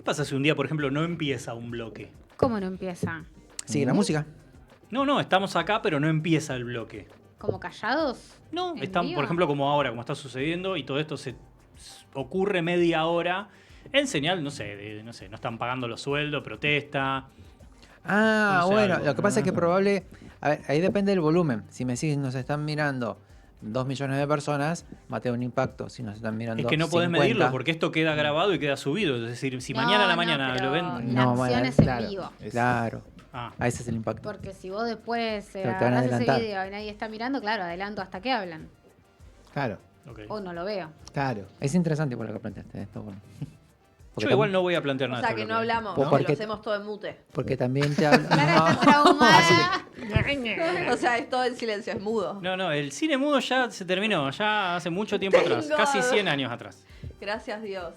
¿Qué pasa si un día, por ejemplo, no empieza un bloque? ¿Cómo no empieza? Sigue la música. No, estamos acá, pero no empieza el bloque. ¿Como callados? No, ¿En están, vivo? por ejemplo, como ahora, como está sucediendo, y todo esto ocurre media hora en señal, no sé, no están pagando los sueldos, protesta. Ah, No sé, bueno, algo. lo que pasa es que probable... A ver, ahí depende del volumen. Si me decís, nos están mirando 2 millones de personas, va a tener un impacto. Si nos están mirando Es que no podés 50, medirlo porque esto queda grabado y queda subido. Es decir, si mañana a la mañana pero lo ven. La No, acción bueno, es en claro. vivo. Claro, Ah, ese es el impacto. Porque si vos después te van a agarrás ese adelantar. video y nadie está mirando, claro, adelanto hasta que hablan. Claro, ok. O no lo veo. claro. Es interesante por lo que planteaste esto. Bueno. Yo igual no voy a plantear O nada. sea, de que este no bloque. hablamos, ¿no? ¿no? Porque- Lo hacemos todo en mute. Porque también te habla... Clara está traumada. O sea, es todo en silencio, es mudo. No, el cine mudo ya se terminó, ya hace mucho tiempo atrás, Tengo- casi 100 años atrás. Gracias Dios.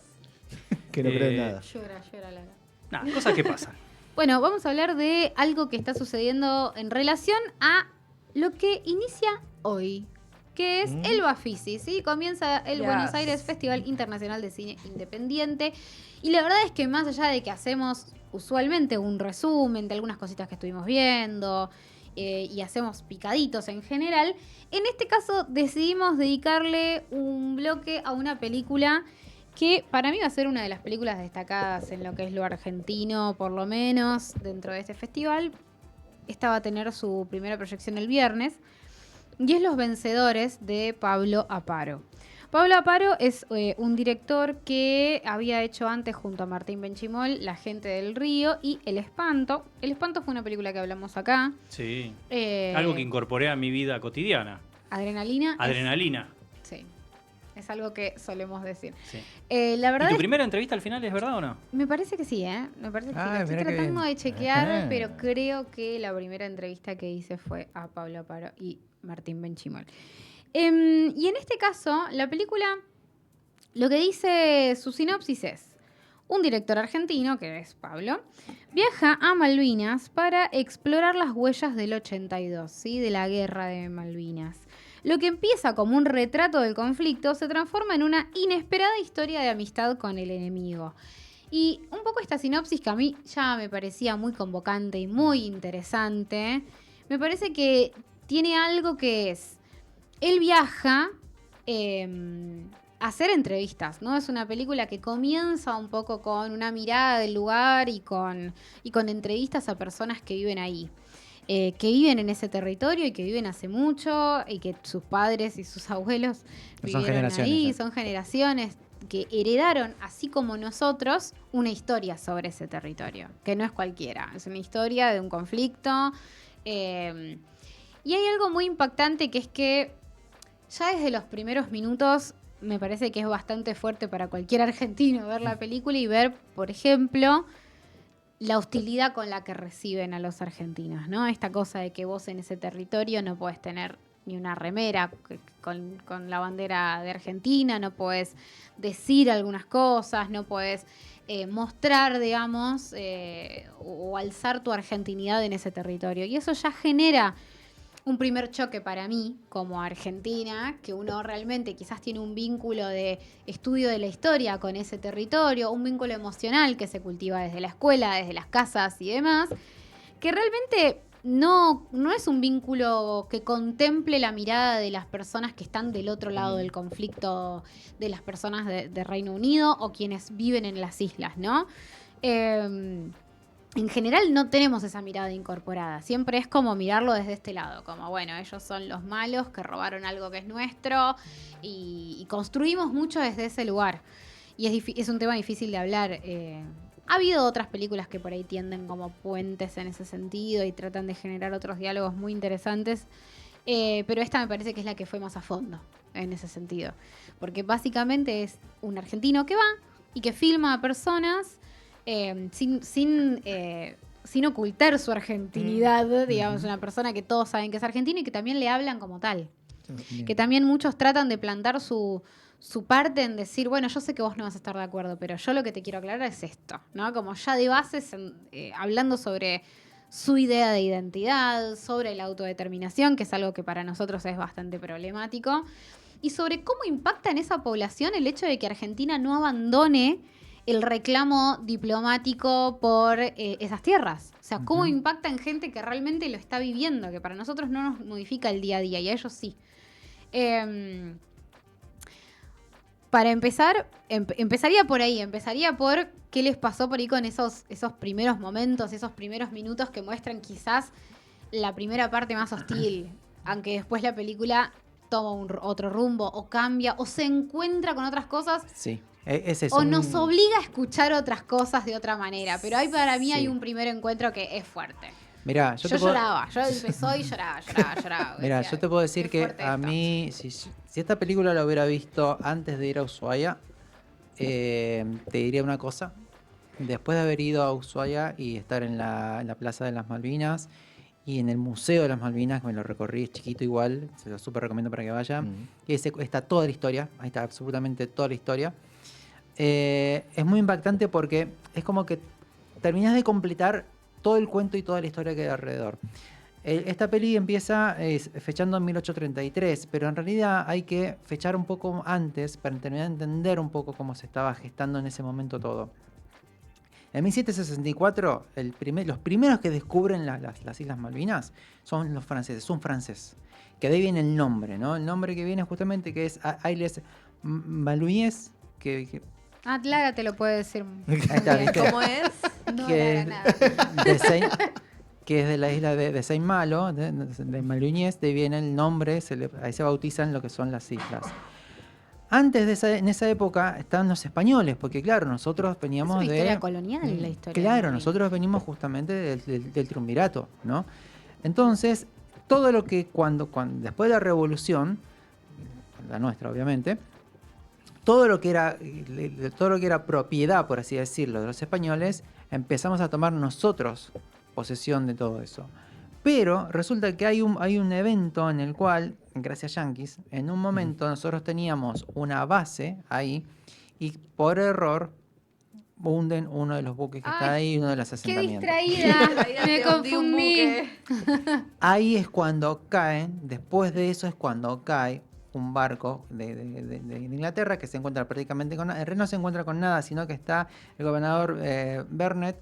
Que no creo en nada. Llora, Lara. Nada, cosas que pasan. Bueno, vamos a hablar de algo que está sucediendo en relación a lo que inicia hoy, que es el Bafisi, ¿sí? Comienza el Yes. Buenos Aires Festival Internacional de Cine Independiente. Y la verdad es que más allá de que hacemos usualmente un resumen de algunas cositas que estuvimos viendo y hacemos picaditos en general, en este caso decidimos dedicarle un bloque a una película que para mí va a ser una de las películas destacadas en lo que es lo argentino, por lo menos dentro de este festival. Esta va a tener su primera proyección el viernes, y es Los Vencedores de Pablo Aparo. Pablo Aparo es un director que había hecho antes junto a Martín Benchimol La Gente del Río y El Espanto. El Espanto fue una película que hablamos acá. Sí. Eh, Algo que incorporé a mi vida cotidiana. Adrenalina. Adrenalina. Sí, es algo que solemos decir. Sí. La verdad ¿Y tu es primera entrevista al final es verdad o no? me parece que sí, ¿eh? Me parece que sí. Ah, La estoy mirá qué tratando bien. de chequear, Ajá. pero creo que la primera entrevista que hice fue a Pablo Aparo y Martín Benchimol. Y en este caso, la película, lo que dice su sinopsis es: un director argentino, que es Pablo, viaja a Malvinas para explorar las huellas del 82, ¿sí? De la guerra de Malvinas. Lo que empieza como un retrato del conflicto se transforma en una inesperada historia de amistad con el enemigo. Y un poco esta sinopsis, que a mí ya me parecía muy convocante y muy interesante, me parece que tiene algo que es: él viaja a hacer entrevistas, ¿no? Es una película que comienza un poco con una mirada del lugar y con entrevistas a personas que viven ahí. Que viven en ese territorio y que viven hace mucho y que sus padres y sus abuelos Son vivieron generaciones, ahí, ya. son generaciones que heredaron, así como nosotros, una historia sobre ese territorio, que no es cualquiera, es una historia de un conflicto. Y hay algo muy impactante, que es que ya desde los primeros minutos me parece que es bastante fuerte para cualquier argentino ver la película y ver, por ejemplo, la hostilidad con la que reciben a los argentinos, ¿no? Esta cosa de que vos en ese territorio no podés tener ni una remera con la bandera de Argentina, no podés decir algunas cosas, no podés mostrar, digamos, o alzar tu argentinidad en ese territorio. Y eso ya genera un primer choque para mí, como argentina, que uno realmente quizás tiene un vínculo de estudio de la historia con ese territorio, un vínculo emocional que se cultiva desde la escuela, desde las casas y demás, que realmente no es un vínculo que contemple la mirada de las personas que están del otro lado del conflicto, de las personas de Reino Unido o quienes viven en las islas, ¿no? En general no tenemos esa mirada incorporada. Siempre es como mirarlo desde este lado. Como, bueno, ellos son los malos que robaron algo que es nuestro. Y construimos mucho desde ese lugar. Y es un tema difícil de hablar. Ha habido otras películas que por ahí tienden como puentes en ese sentido y tratan de generar otros diálogos muy interesantes. Pero esta me parece que es la que fue más a fondo en ese sentido. Porque básicamente es un argentino que va y que filma a personas sin ocultar su argentinidad, digamos, una persona que todos saben que es argentina y que también le hablan como tal. Bien. Que también muchos tratan de plantar su parte en decir, bueno, yo sé que vos no vas a estar de acuerdo, pero yo lo que te quiero aclarar es esto, ¿no? Como ya de bases, hablando sobre su idea de identidad, sobre la autodeterminación, que es algo que para nosotros es bastante problemático, y sobre cómo impacta en esa población el hecho de que Argentina no abandone el reclamo diplomático por esas tierras. O sea, cómo impacta en gente que realmente lo está viviendo, que para nosotros no nos modifica el día a día y a ellos sí. Para empezar, empezaría por ahí, empezaría por qué les pasó por ahí con esos primeros momentos, esos primeros minutos que muestran quizás la primera parte más hostil, aunque después la película toma otro rumbo o cambia o se encuentra con otras cosas. Sí, es eso. O nos obliga a escuchar otras cosas de otra manera. Pero ahí para mí Sí. hay un primer encuentro que es fuerte. Mirá, Yo lloraba. Yo empezó y lloraba. Mirá, Decía, yo te puedo decir qué que fuerte a esto. mí, si esta película la hubiera visto antes de ir a Ushuaia, te diría una cosa. Después de haber ido a Ushuaia y estar en la Plaza de las Malvinas y en el Museo de las Malvinas, que me lo recorrí, es chiquito igual, se lo súper recomiendo para que vayan. Y está toda la historia, ahí está absolutamente toda la historia. Es muy impactante porque es como que terminas de completar todo el cuento y toda la historia que hay alrededor. Esta peli empieza fechando en 1833, pero en realidad hay que fechar un poco antes para terminar de entender un poco cómo se estaba gestando en ese momento todo. En 1764, los primeros que descubren las Islas Malvinas son los franceses, un francés, que de ahí viene el nombre, ¿no? El nombre que viene justamente que es Ailes Malvinas, que Lara te lo puede decir. ahí está, ¿viste? ¿Cómo es? No, que, Lara, nada. que es de la isla de Saint-Malo, de Malvinas, de ahí viene el nombre, ahí se bautizan lo que son las islas. Antes en esa época estaban los españoles, porque claro, nosotros veníamos Es una de... historia colonial, la historia. Claro, de nosotros venimos justamente del triunvirato, ¿no? Entonces, todo lo que cuando después de la revolución, la nuestra obviamente, todo lo que era propiedad, por así decirlo, de los españoles, empezamos a tomar nosotros posesión de todo eso. Pero resulta que hay un evento en el cual, gracias a Yankees, en un momento nosotros teníamos una base ahí y por error hunden uno de los buques que está ahí, uno de los ¡Qué asentamientos. distraída! Me Te hundí un confundí. buque. Ahí es cuando caen, después de eso es cuando cae un barco de Inglaterra que se encuentra prácticamente con nada. En realidad no se encuentra con nada, sino que está el gobernador Burnett,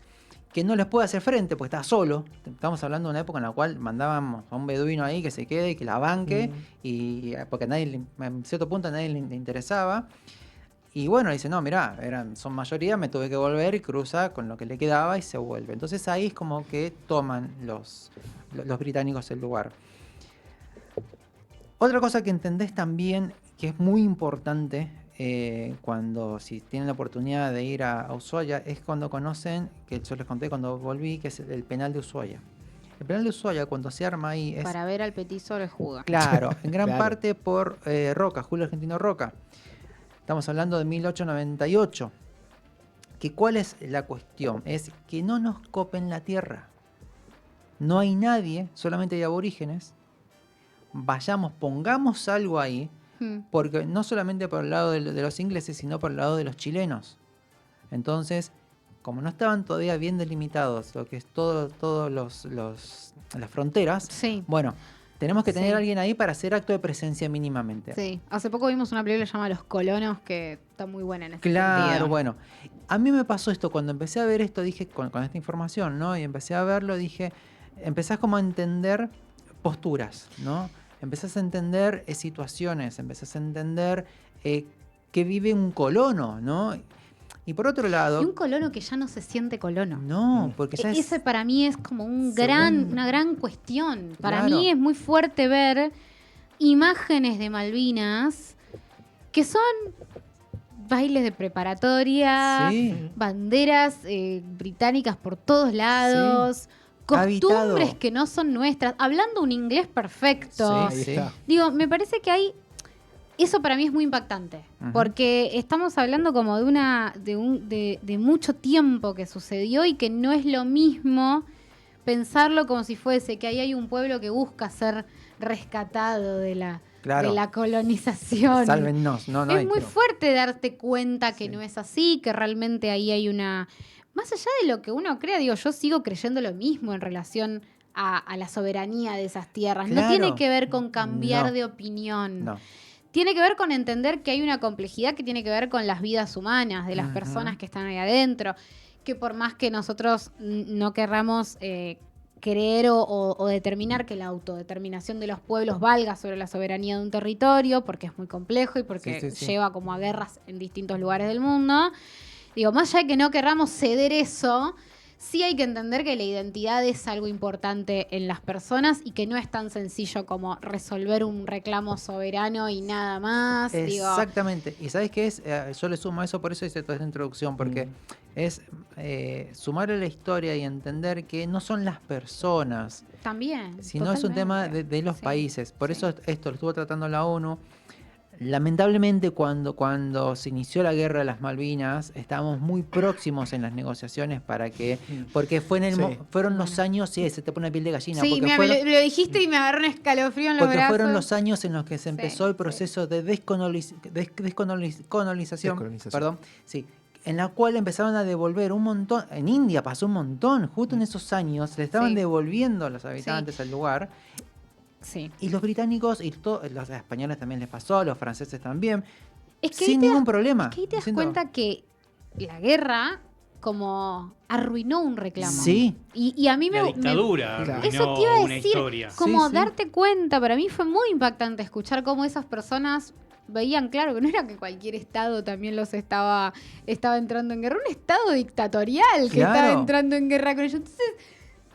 que no les puede hacer frente porque está solo. Estamos hablando de una época en la cual mandábamos a un beduino ahí que se quede y que la banque, y porque en cierto punto a nadie le interesaba. Y bueno, dice, no, mirá, son mayoría, me tuve que volver y cruza con lo que le quedaba y se vuelve. Entonces ahí es como que toman los británicos el lugar. Otra cosa que entendés también, que es muy importante, si tienen la oportunidad de ir a Ushuaia, es cuando conocen, que yo les conté cuando volví, que es el penal de Ushuaia. El penal de Ushuaia, cuando se arma ahí, es... Para ver al petizo le juga. Claro, en gran Claro. parte por Roca, Julio Argentino Roca. Estamos hablando de 1898. ¿Cuál es la cuestión? Es que no nos copen la tierra. No hay nadie, solamente hay aborígenes. Vayamos, pongamos algo ahí, porque no solamente por el lado de los ingleses, sino por el lado de los chilenos. Entonces, como no estaban todavía bien delimitados lo que es todas las fronteras, Sí. bueno, tenemos que tener Sí. a alguien ahí para hacer acto de presencia mínimamente. Sí, hace poco vimos una película llamada Los Colonos que está muy buena en este Claro, sentido. bueno. A mí me pasó esto, cuando empecé a ver esto, dije, con esta información, ¿no? Y empecé a verlo, dije, empezás como a entender posturas, ¿no? Empezás a entender situaciones, empezás a entender que vive un colono, ¿no? Y por otro lado... Y un colono que ya no se siente colono. No, porque ya Ese para mí es como Según- una gran cuestión. Para Claro. mí es muy fuerte ver imágenes de Malvinas que son bailes de preparatoria, Sí. banderas británicas por todos lados, costumbres Habitado. que no son nuestras, hablando un inglés perfecto. Sí, Ahí sí. está. Digo, me parece que eso para mí es muy impactante, Ujú. porque estamos hablando como de mucho tiempo que sucedió y que no es lo mismo pensarlo como si fuese que ahí hay un pueblo que busca ser rescatado de la Claro. colonización. Sálvennos, no Es hay. muy fuerte darte cuenta que Sí. no es así, que realmente ahí hay una... Más allá de lo que uno crea, digo, yo sigo creyendo lo mismo en relación a la soberanía de esas tierras. No Claro. tiene que ver con cambiar No. de opinión. No. tiene que ver con entender que hay una complejidad que tiene que ver con las vidas humanas, de las Ujú. personas que están ahí adentro, que por más que nosotros no querramos creer o determinar que la autodeterminación de los pueblos valga sobre la soberanía de un territorio, porque es muy complejo y porque Sí, sí, sí. lleva como a guerras en distintos lugares del mundo. Digo, más allá de que no querramos ceder eso, sí hay que entender que la identidad es algo importante en las personas y que no es tan sencillo como resolver un reclamo soberano y nada más. Digo, Exactamente. ¿Y sabes qué es? Yo le sumo a eso, por eso hice toda esta introducción, porque es sumarle la historia y entender que no son las personas, también. sino es un tema totalmente. de los Sí, países. Por sí. eso esto lo estuvo tratando la ONU. Lamentablemente, cuando se inició la guerra de las Malvinas, estábamos muy próximos en las negociaciones para que, porque fue en el Sí. fueron los años, sí, se te pone la piel de gallina, Sí, porque mira, fueron, me lo dijiste y me agarró un escalofrío en los porque brazos. fueron los años en los que se empezó Sí, el proceso de descolonización, Descolonización. perdón, sí, en la cual empezaron a devolver un montón. En India pasó un montón, justo en esos años le estaban Sí. devolviendo a los habitantes al lugar. Sí. Y los británicos y los españoles también les pasó, a los franceses también, Es que sin ahí te ningún das- problema. Es que ahí te das diciendo, cuenta que la guerra como arruinó un reclamo. Sí, Y a mí La me, dictadura Claro. arruinó eso te iba a una decir, historia. como Sí, sí. darte cuenta, para mí fue muy impactante escuchar cómo esas personas veían claro que no era que cualquier estado también los estaba entrando en guerra, un estado dictatorial que Claro. estaba entrando en guerra con ellos. Entonces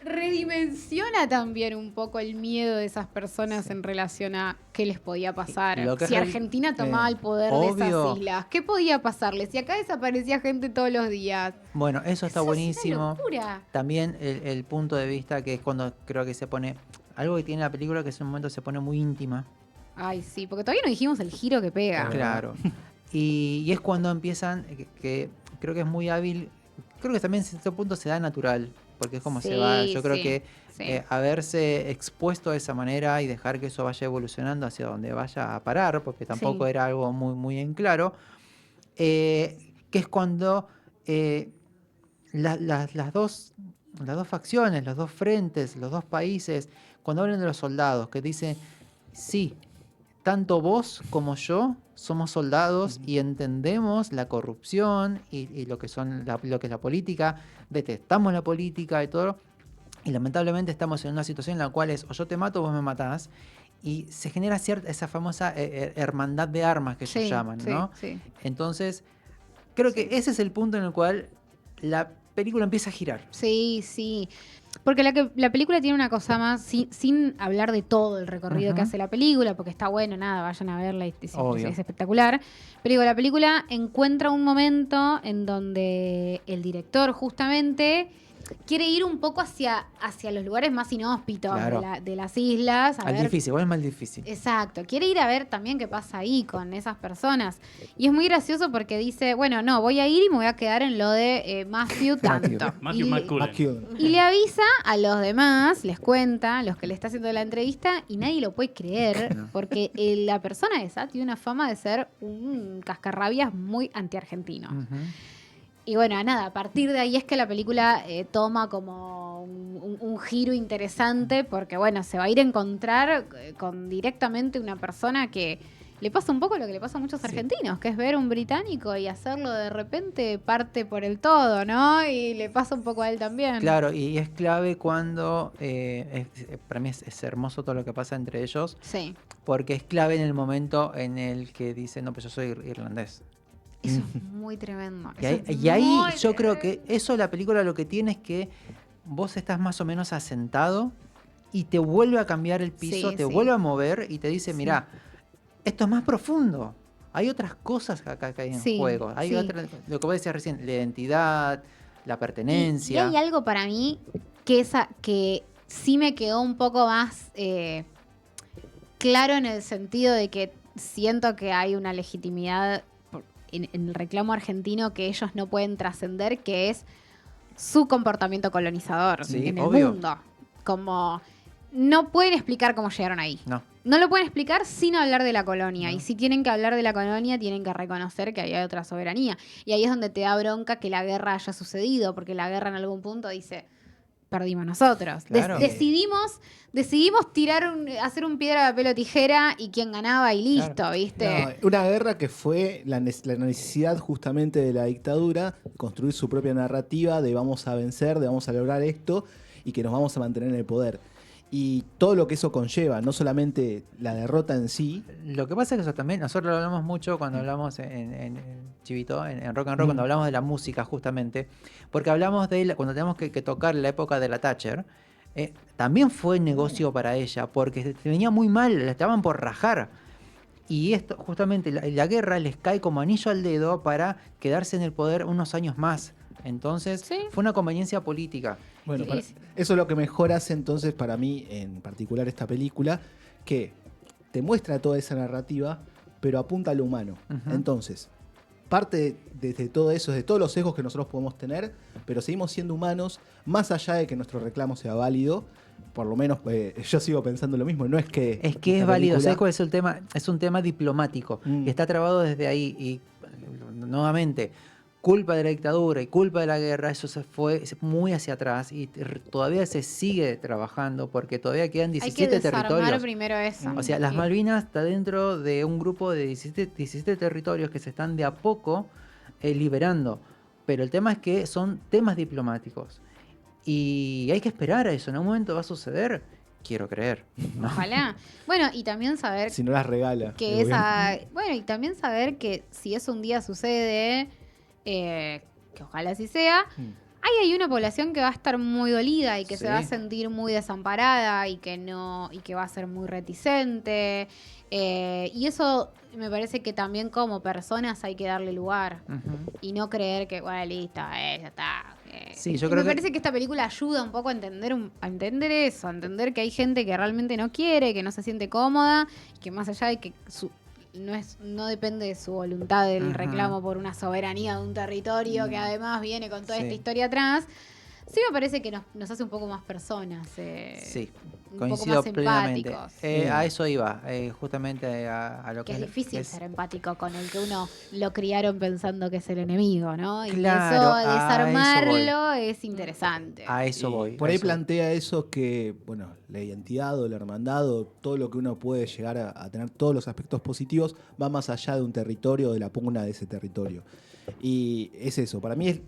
redimensiona también un poco el miedo de esas personas en relación a qué les podía pasar. Lo que Si es Argentina tomaba el poder de obvio. esas islas, ¿qué podía pasarles? Si acá desaparecía gente todos los días. Bueno, eso está Eso buenísimo. Es una locura. También el punto de vista que es cuando creo que se pone, algo que tiene la película que en un momento se pone muy íntima. Ay, sí, porque todavía no dijimos el giro que pega. Claro. Y es cuando empiezan, que creo que es muy hábil, creo que también en cierto punto se da natural, porque es como se va. Sí, Yo creo sí, que sí. haberse expuesto de esa manera y dejar que eso vaya evolucionando hacia donde vaya a parar, porque tampoco Sí. era algo muy, muy en claro, que es cuando las dos facciones, los dos frentes, los dos países, cuando hablan de los soldados, que dicen, sí, tanto vos como yo somos soldados y entendemos la corrupción y lo que son lo que es la política, detestamos la política y todo, y lamentablemente estamos en una situación en la cual es o yo te mato o vos me matás, y se genera esa famosa hermandad de armas que ellos Sí, llaman, sí, ¿no? sí. Entonces, creo que ese es el punto en el cual la película empieza a girar. Sí, sí. Porque la película tiene una cosa más, sin hablar de todo el recorrido que Ujú. hace la película, porque está bueno, nada, vayan a verla, Obvio. es espectacular. Pero digo, la película encuentra un momento en donde el director justamente quiere ir un poco hacia los lugares más inhóspitos Claro. de las islas. A Al ver difícil, igual es más difícil. Exacto, quiere ir a ver también qué pasa ahí con esas personas. Y es muy gracioso porque dice, bueno, no, voy a ir y me voy a quedar en lo de Matthew tanto. Matthew Y- McCullen. y le avisa a los demás, les cuenta, los que le está haciendo la entrevista, y nadie lo puede creer, No. porque la persona esa tiene una fama de ser un cascarrabias muy antiargentino. Ujú. Y bueno, nada, a partir de ahí es que la película toma como un giro interesante, porque bueno, se va a ir a encontrar con directamente una persona que le pasa un poco lo que le pasa a muchos Sí. argentinos, que es ver un británico y hacerlo de repente parte por el todo, ¿no? Y le pasa un poco a él también. Claro, y es clave cuando, para mí es hermoso todo lo que pasa entre ellos, Sí, porque es clave en el momento en el que dicen, no, pues yo soy irlandés. eso es muy tremendo. Y eso ahí, es y ahí muy yo creo que tremendo. eso la película lo que tiene es que vos estás más o menos asentado y te vuelve a cambiar el piso, Sí, te sí. vuelve a mover y te dice, Sí. mirá, esto es más profundo. Hay otras cosas acá que hay en Sí, juego. Hay sí. lo que vos decías recién, la identidad, la pertenencia. Y hay algo para mí que sí me quedó un poco más claro en el sentido de que siento que hay una legitimidad en el reclamo argentino que ellos no pueden trascender, que es su comportamiento colonizador Sí, en el obvio. mundo. Como no pueden explicar cómo llegaron ahí. No. No lo pueden explicar sin hablar de la colonia. No. Y si tienen que hablar de la colonia, tienen que reconocer que ahí hay otra soberanía. Y ahí es donde te da bronca que la guerra haya sucedido, porque la guerra en algún punto dice, perdimos nosotros. Claro. Decidimos hacer un piedra, papel o tijera y quién ganaba y listo, Claro. ¿viste? No, una guerra que fue la necesidad justamente de la dictadura, construir su propia narrativa de vamos a vencer, de vamos a lograr esto y que nos vamos a mantener en el poder. Y todo lo que eso conlleva, no solamente la derrota en sí. Lo que pasa es que eso también, nosotros lo hablamos mucho cuando hablamos en Chivito, en Rock and Roll, cuando hablamos de la música justamente, porque hablamos de cuando tenemos que tocar la época de la Thatcher, también fue negocio para ella, porque se venía muy mal, la estaban por rajar. Y esto, justamente, la guerra les cae como anillo al dedo para quedarse en el poder unos años más. Entonces, Sí. fue una conveniencia política. Bueno, Sí, para- sí. eso es lo que mejor hace entonces para mí, en particular esta película, que te muestra toda esa narrativa, pero apunta a lo humano. Ujú. Entonces, parte desde todo eso, de todos los sesgos que nosotros podemos tener, pero seguimos siendo humanos, más allá de que nuestro reclamo sea válido. Por lo menos yo sigo pensando lo mismo. No es que. Es que es esta válido, película- ¿sabes cuál es el tema? Es un tema diplomático y está trabado desde ahí. Y nuevamente, culpa de la dictadura y culpa de la guerra, eso se fue muy hacia atrás y todavía se sigue trabajando porque todavía quedan Hay que 17 desarmar territorios. primero eso. O sea, las Sí. Malvinas está dentro de un grupo de 17 territorios que se están de a poco liberando. Pero el tema es que son temas diplomáticos. Y hay que esperar a eso. En algún momento va a suceder. Quiero creer. ¿no? Ojalá. Bueno, y también saber Si no las regala. que el gobierno. bueno, y también saber que si eso un día sucede, que ojalá así sea, hay una población que va a estar muy dolida y que Sí. se va a sentir muy desamparada y que va a ser muy reticente. Y eso me parece que también como personas hay que darle lugar Ujú. y no creer que, bueno, listo, ya está. Sí, yo Y creo me que- parece que esta película ayuda un poco a entender eso, a entender que hay gente que realmente no quiere, que no se siente cómoda, que más allá de que no depende de su voluntad del Ujú. reclamo por una soberanía de un territorio que además viene con toda Sí. esta historia atrás, sí me parece que nos hace un poco más personas. Sí, un coincido poco más plenamente. empáticos. A eso iba, justamente a lo Que es que difícil es- ser empático con el que uno lo criaron pensando que es el enemigo, ¿no? Y Claro, eso, a eso desarmarlo es interesante. A eso Y voy. Por a ahí eso voy. plantea eso que, bueno, la identidad o la hermandad o todo lo que uno puede llegar a tener, todos los aspectos positivos, va más allá de un territorio, de la pugna de ese territorio. Y es eso, para mí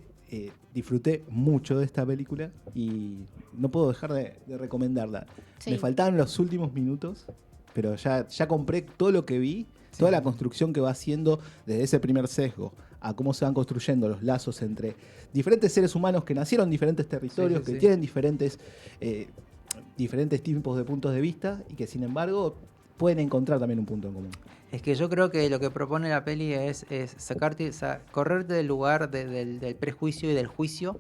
disfruté mucho de esta película y no puedo dejar de recomendarla. Sí. Me faltaban los últimos minutos, pero ya compré todo lo que vi, toda la construcción que va haciendo desde ese primer sesgo a cómo se van construyendo los lazos entre diferentes seres humanos que nacieron en diferentes territorios, Sí, sí, que sí. tienen diferentes tipos de puntos de vista y que sin embargo pueden encontrar también un punto en común. Es que yo creo que lo que propone la peli es correrte del lugar del prejuicio y del juicio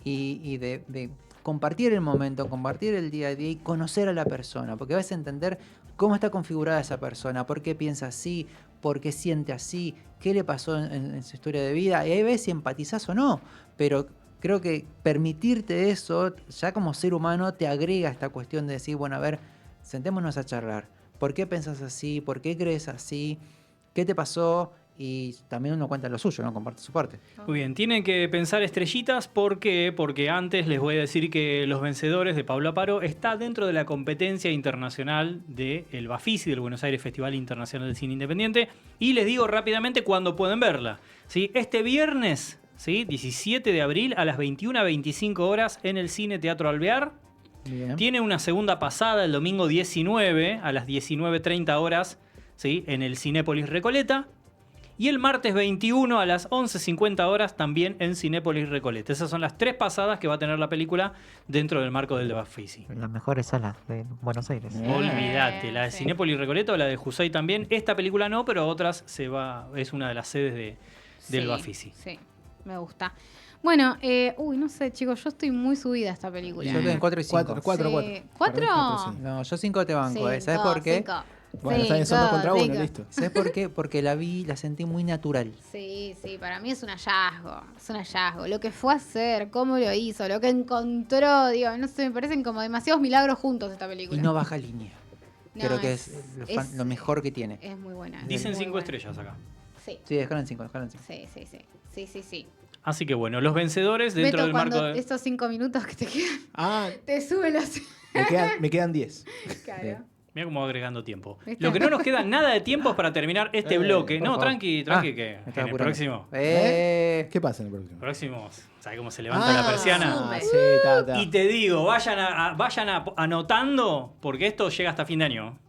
y de compartir el momento, compartir el día a día y conocer a la persona, porque vas a entender cómo está configurada esa persona, por qué piensa así, por qué siente así, qué le pasó en su historia de vida, y ahí ves si empatizás o no, pero creo que permitirte eso, ya como ser humano, te agrega esta cuestión de decir, bueno, a ver, sentémonos a charlar. ¿Por qué pensás así? ¿Por qué crees así? ¿Qué te pasó? Y también uno cuenta lo suyo, ¿no? Comparte su parte. Muy bien, tienen que pensar estrellitas. ¿Por qué? Porque antes les voy a decir que Los Vencedores de Pablo Aparo está dentro de la competencia internacional del Bafisi, del Buenos Aires Festival Internacional del Cine Independiente. Y les digo rápidamente cuándo pueden verla. ¿Sí? Este viernes, ¿sí? 17 de abril a las 21:25 horas en el Cine Teatro Alvear. Bien. Tiene una segunda pasada el domingo 19 a las 19:30 horas, ¿sí? En el Cinépolis Recoleta. Y el martes 21 a las 11:50 horas también en Cinépolis Recoleta. Esas son las 3 pasadas que va a tener la película dentro del marco del Bafisi. Las mejores salas de Buenos Aires. Olvídate, la de Sí. Cinépolis Recoleta o la de Jusay también. Esta película no, pero otras es una de las sedes del Sí, Bafisi. Sí, me gusta. Bueno, no sé, chicos, yo estoy muy subida a esta película. Yo estoy en 4 y 5. Cuatro. Sí. ¿Cuatro? Sí. No, yo 5 te banco. Cinco, ¿Sabes por qué? cinco. Bueno, está bien, son 2 contra 1, listo. ¿Sabes por qué? Porque la sentí muy natural. Sí, para mí es un hallazgo, Lo que fue a hacer, cómo lo hizo, lo que encontró, digo, no sé, me parecen como demasiados milagros juntos esta Y película. no baja línea. No, Creo que es lo mejor que tiene. Es muy buena. es Dicen muy 5 buena. estrellas acá. Sí, Sí, déjalo en 5, déjalo en 5. sí. Así que bueno, los vencedores dentro Beto, del marco cuando de... estos 5 minutos que te quedan, Ah, te sube los... me quedan 10. Claro. Mira cómo va agregando tiempo. ¿Viste? Lo que no nos queda nada de tiempo es para terminar este bloque. por No, favor. tranqui, que Me en estaba el apurando. próximo... ¿Qué pasa en el próximo? Próximo, ¿sabes cómo se levanta la persiana? Sume. Sí, ta. Y te digo, vayan anotando, porque esto llega hasta fin de año.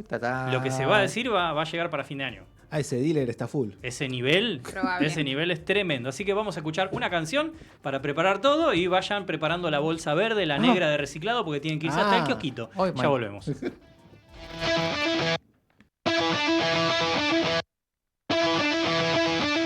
Ta-ta. Lo que se va a decir va a llegar para fin de año. Ah, ese dealer está full. Ese nivel Probable. es tremendo. Así que vamos a escuchar una canción para preparar todo y vayan preparando la bolsa verde, la negra de reciclado, porque tienen que irse hasta el kiosquito. Hoy, Ya man. volvemos.